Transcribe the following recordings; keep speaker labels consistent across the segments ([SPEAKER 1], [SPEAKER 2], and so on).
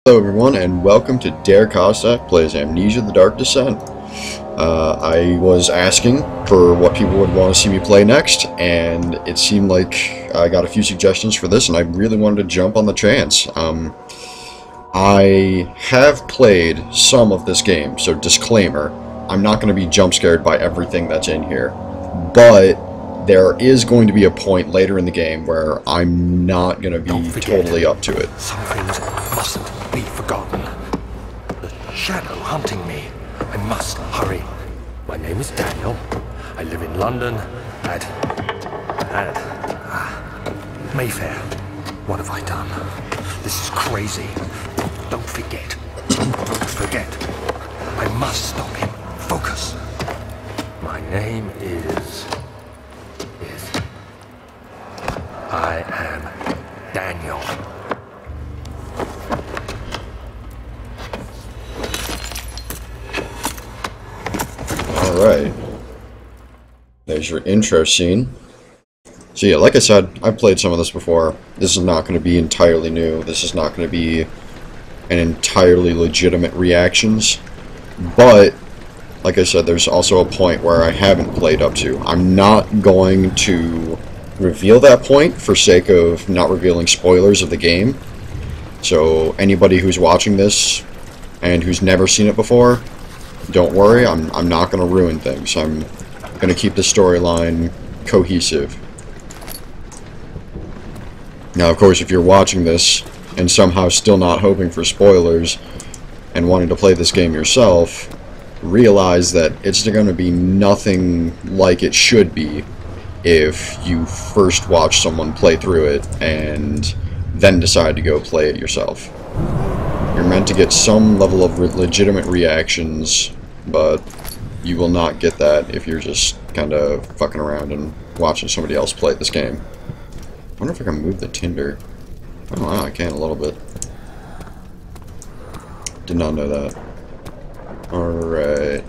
[SPEAKER 1] Hello everyone, and welcome to Dare Costa Plays Amnesia The Dark Descent. I was asking for what people would want to see me play next, and it seemed like I got a few suggestions for this, and I really wanted to jump on the chance. I have played some of this game, so disclaimer, I'm not going to be jump scared by everything that's in here, but there is going to be a point later in the game where I'm not going to be totally up to it.
[SPEAKER 2] Some things mustn't be forgotten. The shadow hunting me. I must hurry. My name is Daniel. I live in London at Mayfair. What have I done? This is crazy. Don't forget. Don't forget. I must stop him. Focus. My name is... I am Daniel.
[SPEAKER 1] Alright. There's your intro scene. So yeah, like I said, I've played some of this before. This is not going to be entirely new. This is not going to be an entirely legitimate reactions. But, like I said, there's also a point where I haven't played up to. I'm not going to reveal that point for sake of not revealing spoilers of the game. So anybody who's watching this and who's never seen it before, don't worry, I'm not going to ruin things. I'm going to keep the storyline cohesive. Now, of course, if you're watching this and somehow still not hoping for spoilers and wanting to play this game yourself, realize that it's going to be nothing like it should be if you first watch someone play through it and then decide to go play it yourself. You're meant to get some level of legitimate reactions, but you will not get that if you're just kind of fucking around and watching somebody else play this game. I wonder if I can move the tinder. Oh wow, I can a little bit. Did not know that. Alright.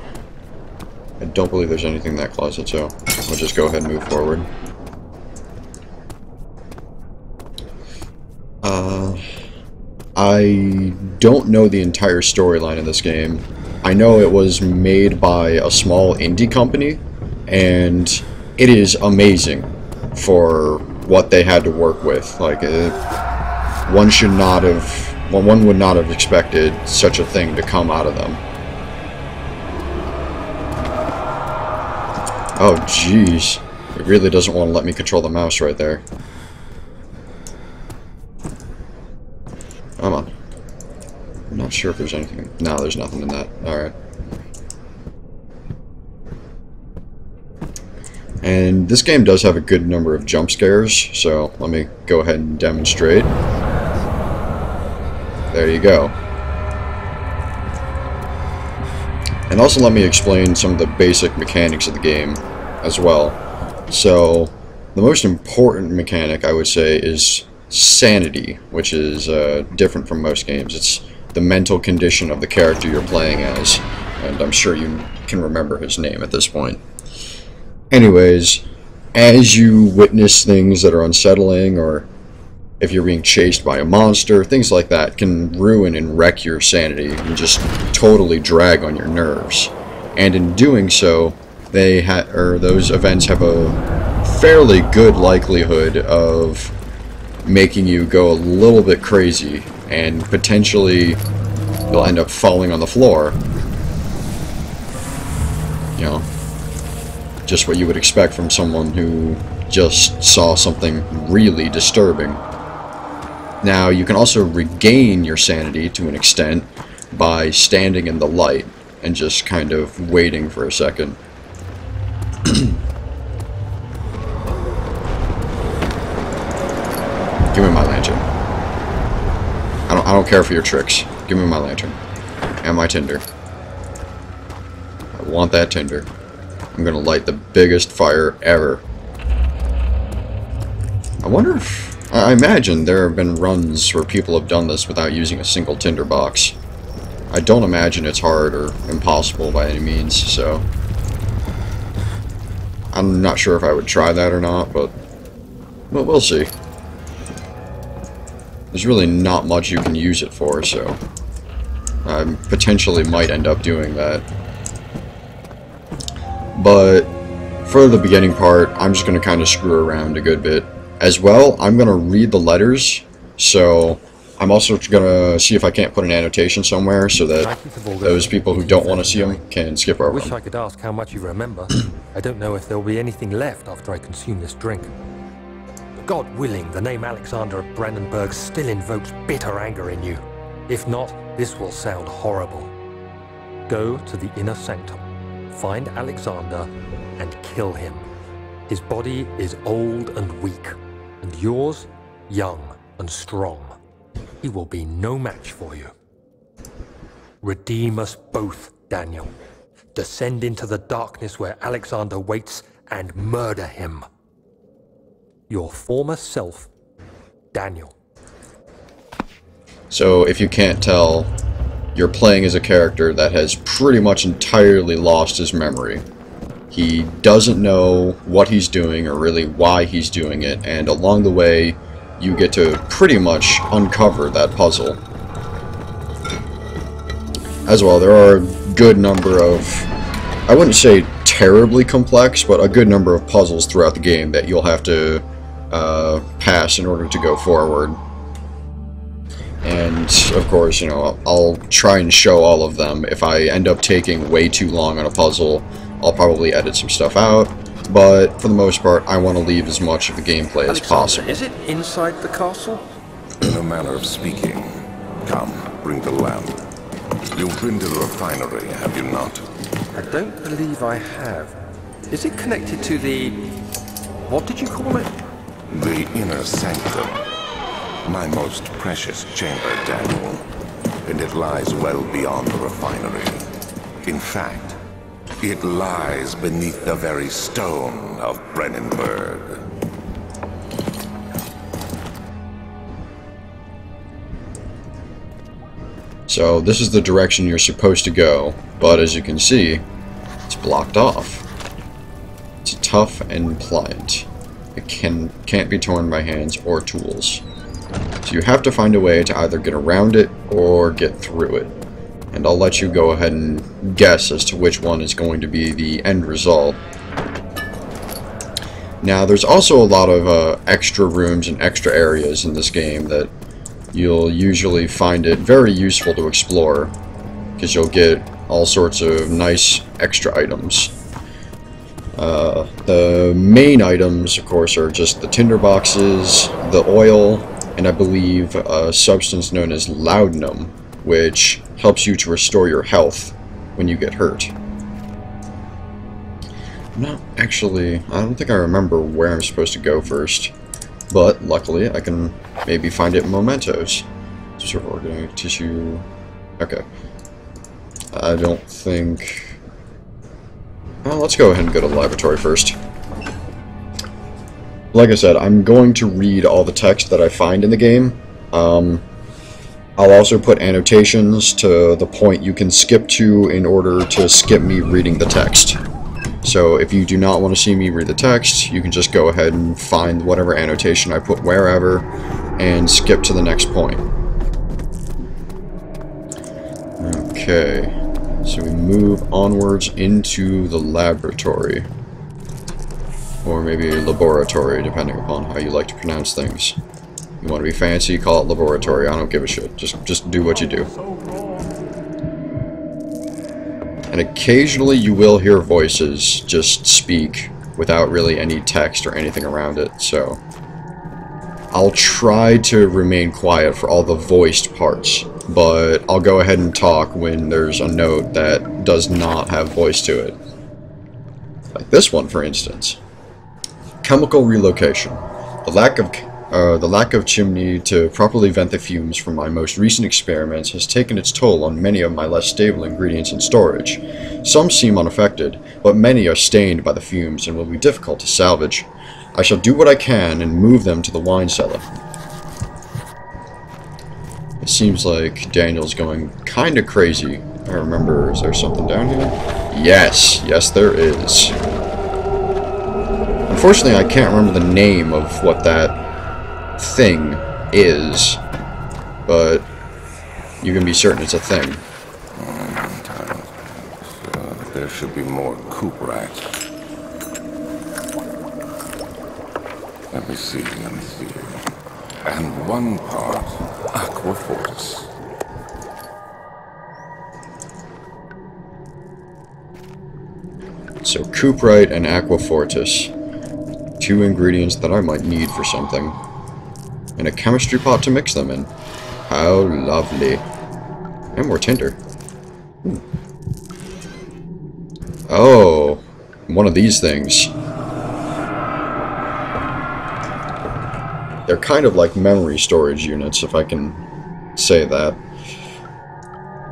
[SPEAKER 1] I don't believe there's anything in that closet, so we'll just go ahead and move forward. I don't know the entire storyline of this game. I know it was made by a small indie company, and it is amazing for what they had to work with. Like, one would not have expected such a thing to come out of them. Oh, jeez. It really doesn't want to let me control the mouse right there. Come on. I'm not sure if there's anything. No, there's nothing in that. Alright. And this game does have a good number of jump scares, so let me go ahead and demonstrate. There you go. And also let me explain some of the basic mechanics of the game as well. So, the most important mechanic, I would say, is sanity, which is different from most games. It's the mental condition of the character you're playing as, and I'm sure you can remember his name at this point. Anyways, as you witness things that are unsettling, or if you're being chased by a monster, things like that can ruin and wreck your sanity and just totally drag on your nerves. And in doing so, those events have a fairly good likelihood of making you go a little bit crazy, and potentially you'll end up falling on the floor. You know, just what you would expect from someone who just saw something really disturbing. Now, you can also regain your sanity to an extent by standing in the light and just kind of waiting for a second. Give me my lantern. I don't care for your tricks. Give me my lantern. And my tinder. I want that tinder. I'm gonna light the biggest fire ever. I wonder if... I imagine there have been runs where people have done this without using a single tinder box. I don't imagine it's hard or impossible by any means, so... I'm not sure if I would try that or not, but we'll see. there's really not much you can use it for, so I potentially might end up doing that. But for the beginning part, I'm just going to kind of screw around a good bit. As well, I'm going to read the letters, so I'm also going to see if I can't put an annotation somewhere so that those people who don't want to see them can skip over
[SPEAKER 2] I wish
[SPEAKER 1] them.
[SPEAKER 2] I could ask how much you remember. I don't know if there'll be anything left after I consume this drink. God willing, the name Alexander of Brandenburg still invokes bitter anger in you. If not, this will sound horrible. Go to the inner sanctum, find Alexander, and kill him. His body is old and weak, and yours, young and strong. He will be no match for you. Redeem us both, Daniel. Descend into the darkness where Alexander waits and murder him. Your former self, Daniel.
[SPEAKER 1] So, if you can't tell, you're playing as a character that has pretty much entirely lost his memory. He doesn't know what he's doing or really why he's doing it, and along the way, you get to pretty much uncover that puzzle. As well, there are a good number of, I wouldn't say terribly complex, but a good number of puzzles throughout the game that you'll have to pass in order to go forward. And, of course, you know, I'll try and show all of them. If I end up taking way too long on a puzzle, I'll probably edit some stuff out. But, for the most part, I want to leave as much of the gameplay as possible.
[SPEAKER 3] Is it inside the castle?
[SPEAKER 4] In a manner of speaking. Come, bring the lamp. You've been to the refinery, have you not?
[SPEAKER 3] I don't believe I have. Is it connected to the... what did you call it?
[SPEAKER 4] The inner sanctum. My most precious chamber, Daniel. And it lies well beyond the refinery. In fact, it lies beneath the very stone of Brandenburg.
[SPEAKER 1] So, this is the direction you're supposed to go, but as you can see, it's blocked off. It's tough and pliant. It can't be torn by hands or tools. So you have to find a way to either get around it or get through it. And I'll let you go ahead and guess as to which one is going to be the end result. Now, there's also a lot of extra rooms and extra areas in this game that you'll usually find it very useful to explore, because you'll get all sorts of nice extra items. The main items, of course, are just the tinder boxes, the oil, and I believe a substance known as laudanum, which helps you to restore your health when you get hurt. No, actually, I don't think I remember where I'm supposed to go first, but luckily I can maybe find it in mementos. Sort of organic tissue. Okay. I don't think... Well, let's go ahead and go to the laboratory first. Like I said, I'm going to read all the text that I find in the game. I'll also put annotations to the point you can skip to in order to skip me reading the text. So if you do not want to see me read the text, you can just go ahead and find whatever annotation I put wherever and skip to the next point. Okay. So we move onwards into the laboratory. Or maybe laboratory, depending upon how you like to pronounce things. You want to be fancy, call it laboratory. I don't give a shit. Just do what you do. And occasionally you will hear voices just speak without really any text or anything around it, so I'll try to remain quiet for all the voiced parts, but I'll go ahead and talk when there's a note that does not have voice to it. Like this one, for instance. Chemical relocation. The lack of chimney to properly vent the fumes from my most recent experiments has taken its toll on many of my less stable ingredients in storage. Some seem unaffected, but many are stained by the fumes and will be difficult to salvage. I shall do what I can and move them to the wine cellar. It seems like Daniel's going kinda crazy. I remember, is there something down here? Yes, yes there is. Unfortunately, I can't remember the name of what that thing is, but you can be certain it's a thing.
[SPEAKER 4] There should be more Cooperite. Let me see. And one part Aquafortis.
[SPEAKER 1] So Cooperite and Aquafortis. 2 ingredients that I might need for something. And a chemistry pot to mix them in. How lovely. And more tinder. Ooh. Oh, one of these things. They're kind of like memory storage units, if I can say that.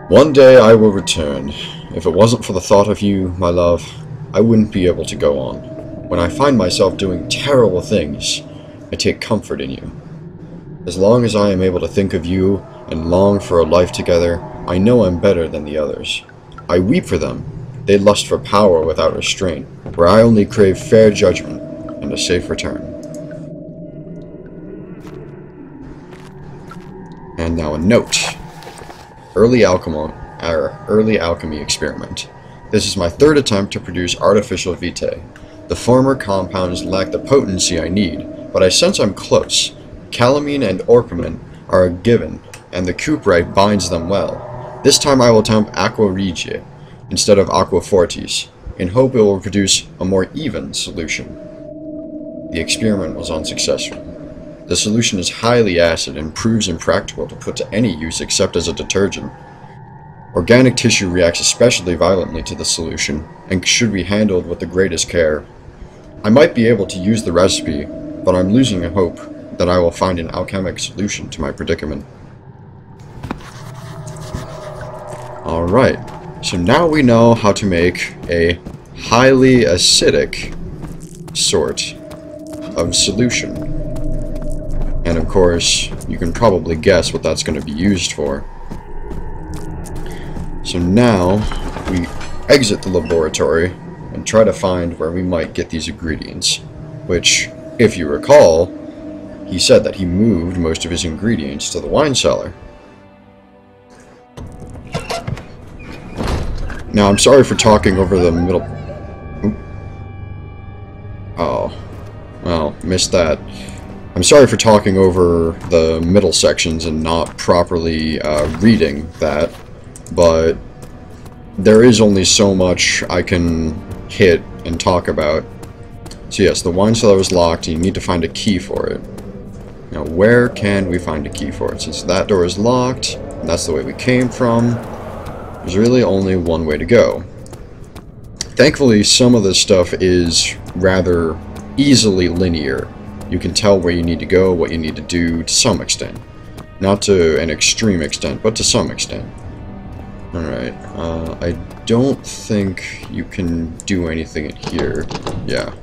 [SPEAKER 1] One day I will return. If it wasn't for the thought of you, my love, I wouldn't be able to go on. When I find myself doing terrible things, I take comfort in you. As long as I am able to think of you and long for a life together, I know I'm better than the others. I weep for them. They lust for power without restraint, where I only crave fair judgment and a safe return. And now a note. Early alchemy experiment. This is my 3rd attempt to produce artificial vitae. The former compounds lack the potency I need, but I sense I'm close. Calamine and orpiment are a given, and the Cooperite binds them well. This time I will attempt Aqua Regia instead of Aqua Fortis, in hope it will produce a more even solution. The experiment was unsuccessful. The solution is highly acid and proves impractical to put to any use except as a detergent. Organic tissue reacts especially violently to the solution, and should be handled with the greatest care. I might be able to use the recipe, but I'm losing hope that I will find an alchemic solution to my predicament. Alright, so now we know how to make a highly acidic sort of solution. And of course, you can probably guess what that's going to be used for. So now, we exit the laboratory and try to find where we might get these ingredients. Which, if you recall, he said that he moved most of his ingredients to the wine cellar. Now, I'm sorry for talking over the middle... Oop. Oh. Well, missed that. I'm sorry for talking over the middle sections and not properly reading that, but there is only so much I can hit and talk about. So yes, the wine cellar was locked and you need to find a key for it. Now, where can we find a key for it? Since that door is locked, and that's the way we came from, there's really only one way to go. Thankfully, some of this stuff is rather easily linear. You can tell where you need to go, what you need to do, to some extent. Not to an extreme extent, but to some extent. Alright, I don't think you can do anything in here. Yeah.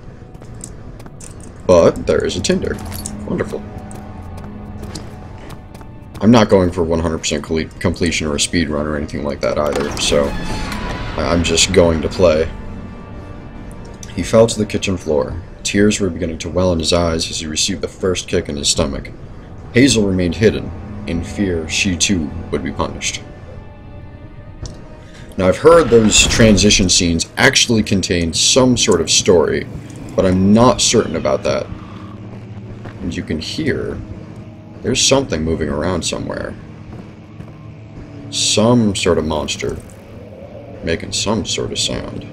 [SPEAKER 1] But there is a tinder. Wonderful. I'm not going for 100% completion or a speed run or anything like that either, so I'm just going to play. He fell to the kitchen floor. Tears were beginning to well in his eyes as he received the first kick in his stomach. Hazel remained hidden, in fear she too would be punished. Now, I've heard those transition scenes actually contain some sort of story, but I'm not certain about that. And you can hear there's something moving around somewhere. Some sort of monster making some sort of sound.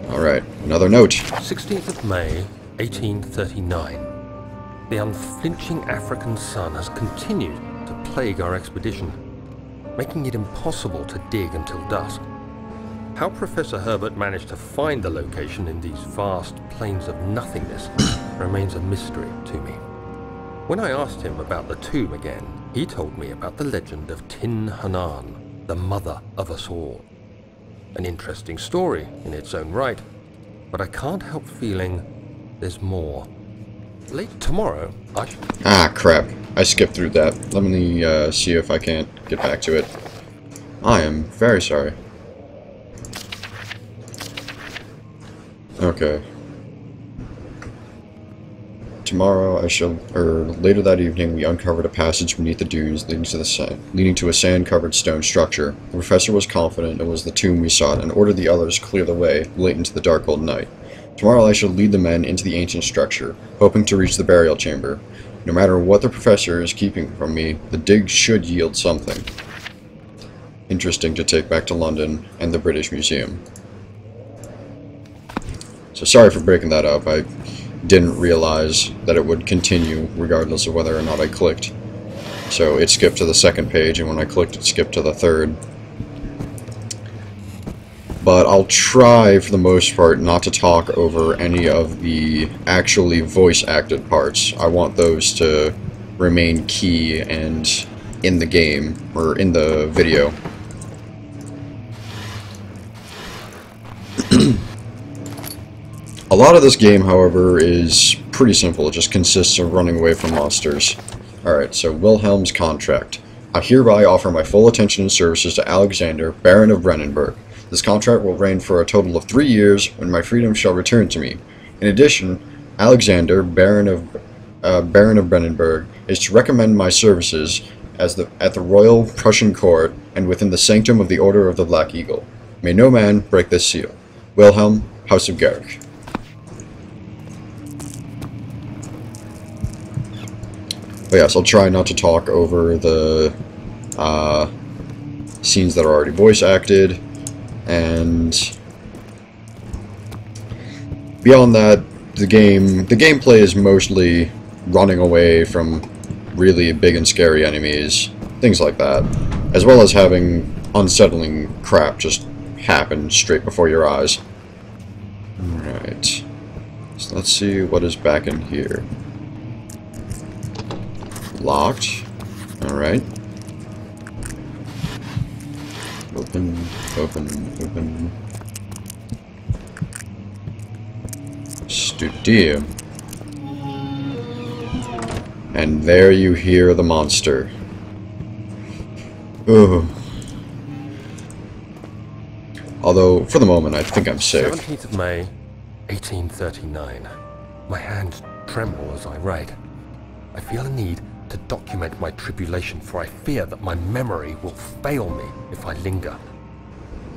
[SPEAKER 1] Alright, another note.
[SPEAKER 3] 16th of May, 1839. The unflinching African sun has continued to plague our expedition, making it impossible to dig until dusk. How Professor Herbert managed to find the location in these vast plains of nothingness remains a mystery to me. When I asked him about the tomb again, he told me about the legend of Tin Hanan, the mother of us all. An interesting story in its own right, but I can't help feeling there's more. Late tomorrow, I should...
[SPEAKER 1] Ah, crap. I skipped through that. Let me see if I can't get back to it. I am very sorry. Okay. tomorrow later that evening, we uncovered a passage beneath the dunes leading to a sand-covered stone structure. The professor was confident it was the tomb we sought and ordered the others to clear the way late into the dark old night. Tomorrow I shall lead the men into the ancient structure, hoping to reach the burial chamber. No matter what the professor is keeping from me, the dig should yield something interesting to take back to London and the British Museum. So sorry for breaking that up. I didn't realize that it would continue regardless of whether or not I clicked. So it skipped to the second page, and when I clicked it skipped to the third. But I'll try for the most part not to talk over any of the actually voice acted parts. I want those to remain key and in the game, or in the video. A lot of this game, however, is pretty simple. It just consists of running away from monsters. Alright, so Wilhelm's contract. I hereby offer my full attention and services to Alexander, Baron of Brennenburg. This contract will reign for a total of 3 years, when my freedom shall return to me. In addition, Alexander, Baron of Brennenburg, is to recommend my services at the Royal Prussian Court and within the sanctum of the Order of the Black Eagle. May no man break this seal. Wilhelm, House of Garrick. But yes, I'll try not to talk over the scenes that are already voice acted, and beyond that, the gameplay is mostly running away from really big and scary enemies, things like that, as well as having unsettling crap just happen straight before your eyes. Alright, so let's see what is back in here. Locked. Alright. Open, open, open. Studio. And there you hear the monster. Ugh. Although, for the moment, I think I'm safe.
[SPEAKER 3] 17th of May, 1839. My hands tremble as I write. I feel a need to document my tribulation, for I fear that my memory will fail me if I linger.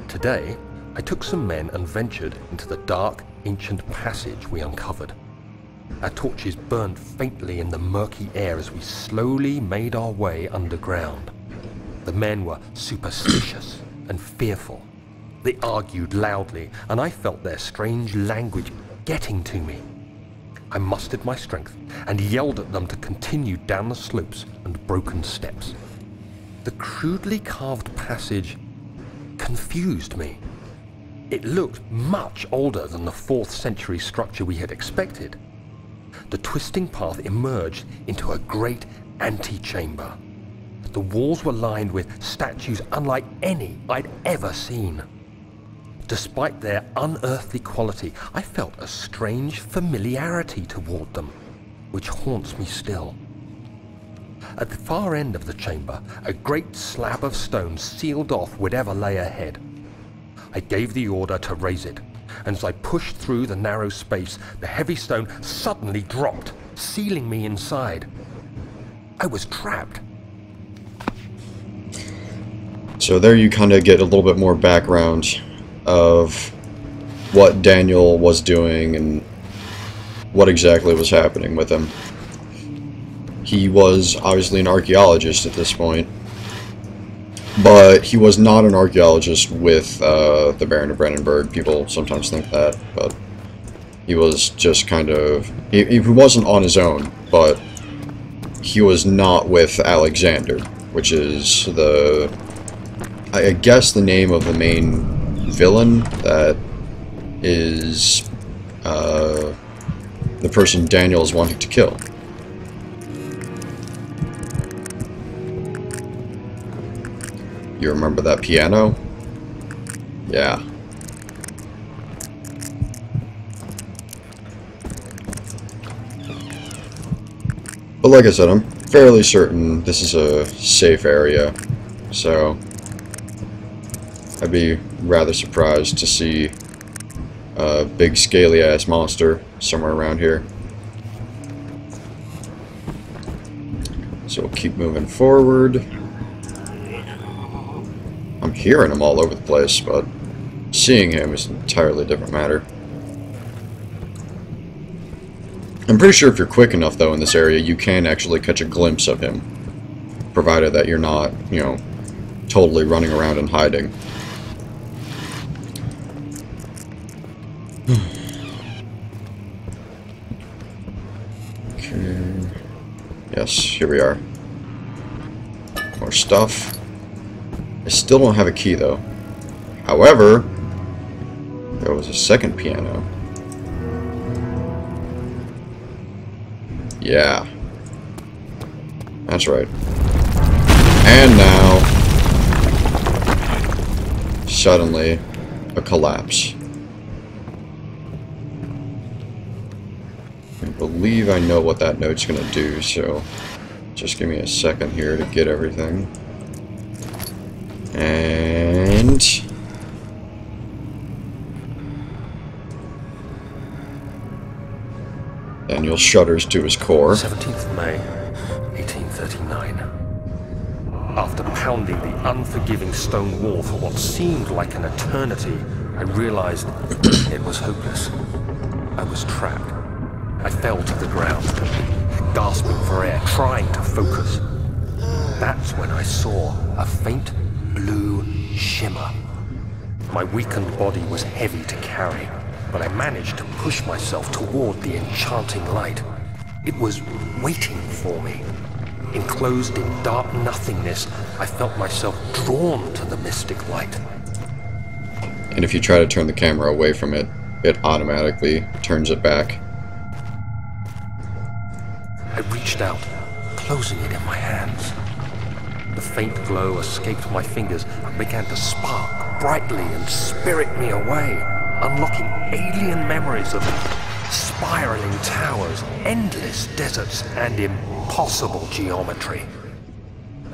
[SPEAKER 3] Today, I took some men and ventured into the dark, ancient passage we uncovered. Our torches burned faintly in the murky air as we slowly made our way underground. The men were superstitious and fearful. They argued loudly, and I felt their strange language getting to me. I mustered my strength and yelled at them to continue down the slopes and broken steps. The crudely carved passage confused me. It looked much older than the 4th century structure we had expected. The twisting path emerged into a great antechamber. The walls were lined with statues unlike any I'd ever seen. Despite their unearthly quality, I felt a strange familiarity toward them, which haunts me still. At the far end of the chamber, a great slab of stone sealed off whatever lay ahead. I gave the order to raise it, and as I pushed through the narrow space, the heavy stone suddenly dropped, sealing me inside. I was trapped.
[SPEAKER 1] So there you kind of get a little bit more background of what Daniel was doing and what exactly was happening with him. He was obviously an archaeologist at this point, but he was not an archaeologist with the Baron of Brennenburg. People sometimes think that, but he was just kind of... He wasn't on his own, but he was not with Alexander, which is the... I guess the name of the main villain that is the person Daniel is wanting to kill. You remember that piano? Yeah. But like I said, I'm fairly certain this is a safe area, so I'd be rather surprised to see a big scaly-ass monster somewhere around here. So we'll keep moving forward. I'm hearing him all over the place, but seeing him is an entirely different matter. I'm pretty sure if you're quick enough, though, in this area, you can actually catch a glimpse of him. Provided that you're not, you know, totally running around and hiding. Okay. Yes, here we are. More stuff. I still don't have a key, though. However, there was a second piano. Yeah. That's right. And now, suddenly, a collapse. I believe I know what that note's gonna do, so just give me a second here to get everything. And Daniel shudders to his core.
[SPEAKER 3] 17th May, 1839. After pounding the unforgiving stone wall for what seemed like an eternity, I realized it was hopeless. I was trapped. I fell to the ground, gasping for air, trying to focus. That's when I saw a faint blue shimmer. My weakened body was heavy to carry, but I managed to push myself toward the enchanting light. It was waiting for me. Enclosed in dark nothingness, I felt myself drawn to the mystic light.
[SPEAKER 1] And if you try to turn the camera away from it, it automatically turns it back.
[SPEAKER 3] I reached out, closing it in my hands. The faint glow escaped my fingers and began to spark brightly and spirit me away, unlocking alien memories of spiraling towers, endless deserts, and impossible geometry.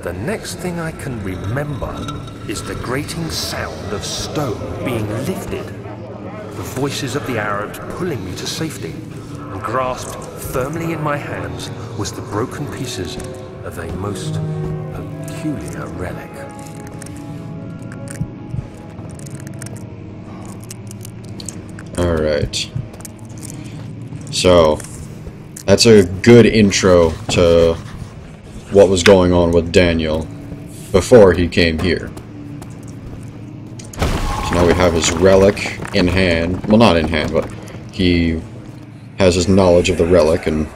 [SPEAKER 3] The next thing I can remember is the grating sound of stone being lifted, the voices of the Arabs pulling me to safety, and grasped firmly in my hands was the broken pieces of a most peculiar relic.
[SPEAKER 1] Alright. So, that's a good intro to what was going on with Daniel before he came here. So now we have his relic in hand. Well, not in hand, but he has his knowledge of the relic and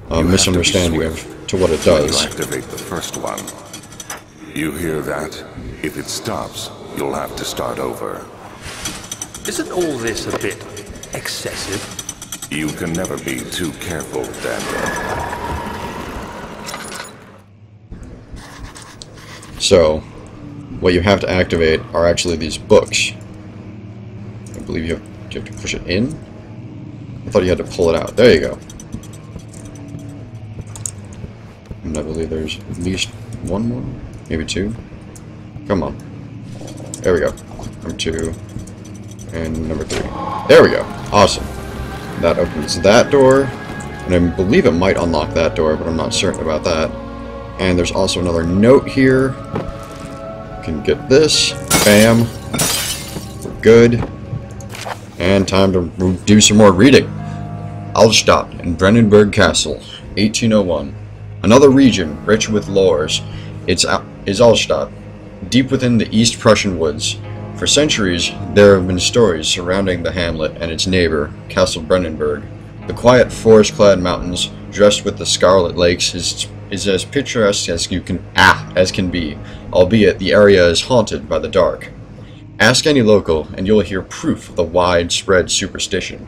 [SPEAKER 1] a misunderstanding to what it does.
[SPEAKER 4] You activate the first one. You hear that? If it stops, you'll have to start over.
[SPEAKER 3] Isn't all this a bit excessive?
[SPEAKER 4] You can never be too careful, Daniel.
[SPEAKER 1] So, what you have to activate are actually these books. I believe you have to push it in? I thought you had to pull it out. There you go. And I believe there's at least one more? Maybe two? Come on. There we go. Number 2. And number 3. There we go. Awesome. That opens that door. And I believe it might unlock that door, but I'm not certain about that. And there's also another note here. Can get this. Bam. We're good. And time to do some more reading. Altstadt in Brandenburg Castle, 1801. Another region rich with lores is Altstadt, deep within the East Prussian woods. For centuries, there have been stories surrounding the hamlet and its neighbor, Castle Brandenburg. The quiet forest-clad mountains, dressed with the scarlet lakes, is as picturesque as can be, albeit the area is haunted by the dark. Ask any local, and you'll hear proof of the widespread superstition.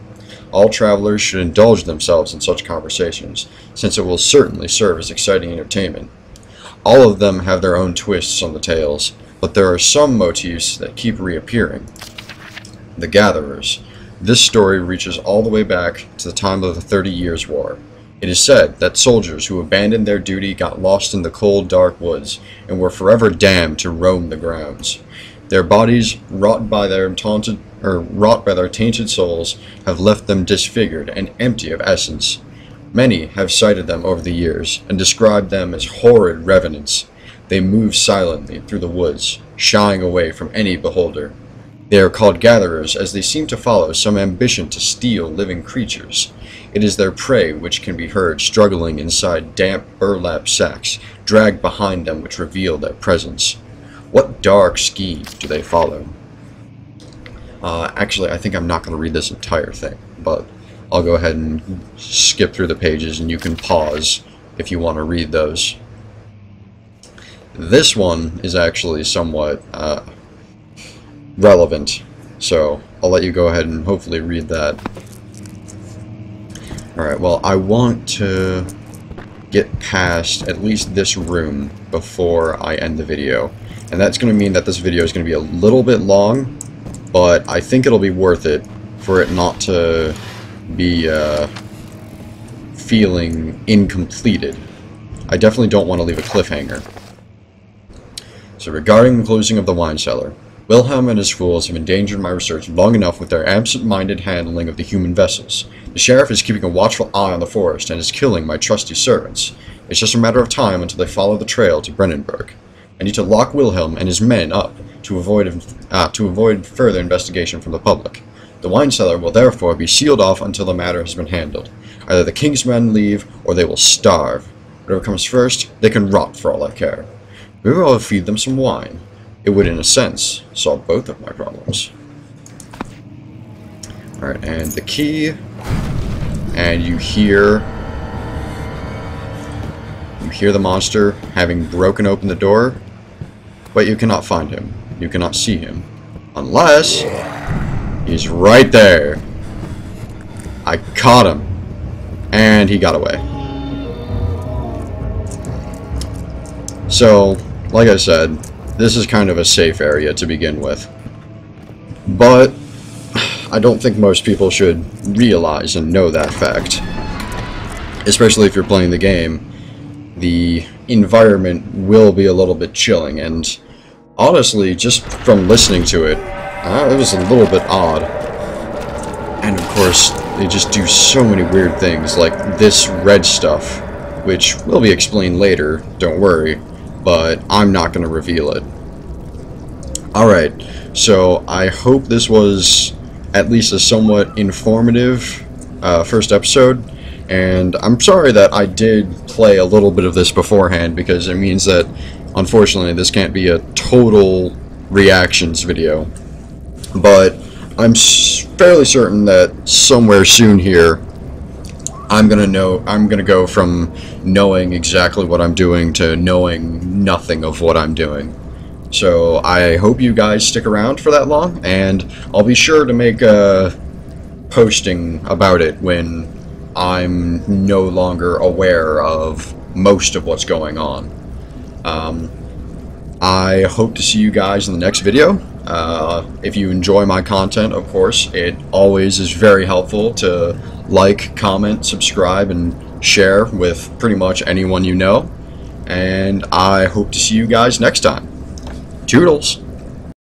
[SPEAKER 1] All travelers should indulge themselves in such conversations, since it will certainly serve as exciting entertainment. All of them have their own twists on the tales, but there are some motifs that keep reappearing. The Gatherers. This story reaches all the way back to the time of the 30 Years' War. It is said that soldiers who abandoned their duty got lost in the cold, dark woods, and were forever damned to roam the grounds. Their bodies, wrought by their tainted souls, have left them disfigured and empty of essence. Many have cited them over the years and described them as horrid revenants. They move silently through the woods, shying away from any beholder. They are called gatherers as they seem to follow some ambition to steal living creatures. It is their prey which can be heard struggling inside damp burlap sacks, dragged behind them which reveal their presence. What dark scheme do they follow? Actually, I think I'm not going to read this entire thing, but I'll go ahead and skip through the pages and you can pause if you want to read those. This one is actually somewhat relevant, so I'll let you go ahead and hopefully read that. Alright, well, I want to get past at least this room before I end the video. And that's going to mean that this video is going to be a little bit long, but I think it'll be worth it for it not to be feeling incompleted. I definitely don't want to leave a cliffhanger. So regarding the closing of the wine cellar, Wilhelm and his fools have endangered my research long enough with their absent-minded handling of the human vessels. The sheriff is keeping a watchful eye on the forest and is killing my trusty servants. It's just a matter of time until they follow the trail to Brennenburg. I need to lock Wilhelm and his men up to avoid further investigation from the public. The wine cellar will therefore be sealed off until the matter has been handled. Either the king's men leave, or they will starve. Whatever comes first, they can rot for all I care. Maybe I'll feed them some wine. It would, in a sense, solve both of my problems. Alright, and the key, and you hear the monster having broken open the door, but you cannot find him. You cannot see him. Unless he's right there. I caught him. And he got away. So, like I said, this is kind of a safe area to begin with. But I don't think most people should realize and know that fact. Especially if you're playing the game. The environment will be a little bit chilling, and honestly, just from listening to it, it was a little bit odd. And of course, they just do so many weird things, like this red stuff, which will be explained later, don't worry, but I'm not going to reveal it. Alright, so I hope this was at least a somewhat informative first episode, and I'm sorry that I did play a little bit of this beforehand, because it means that, unfortunately, this can't be a total reactions video. But I'm fairly certain that somewhere soon here, I'm gonna go from knowing exactly what I'm doing to knowing nothing of what I'm doing. So I hope you guys stick around for that long, and I'll be sure to make a posting about it when I'm no longer aware of most of what's going on. I hope to see you guys in the next video. If you enjoy my content, of course, it always is very helpful to like, comment, subscribe, and share with pretty much anyone you know. And I hope to see you guys next time. Toodles!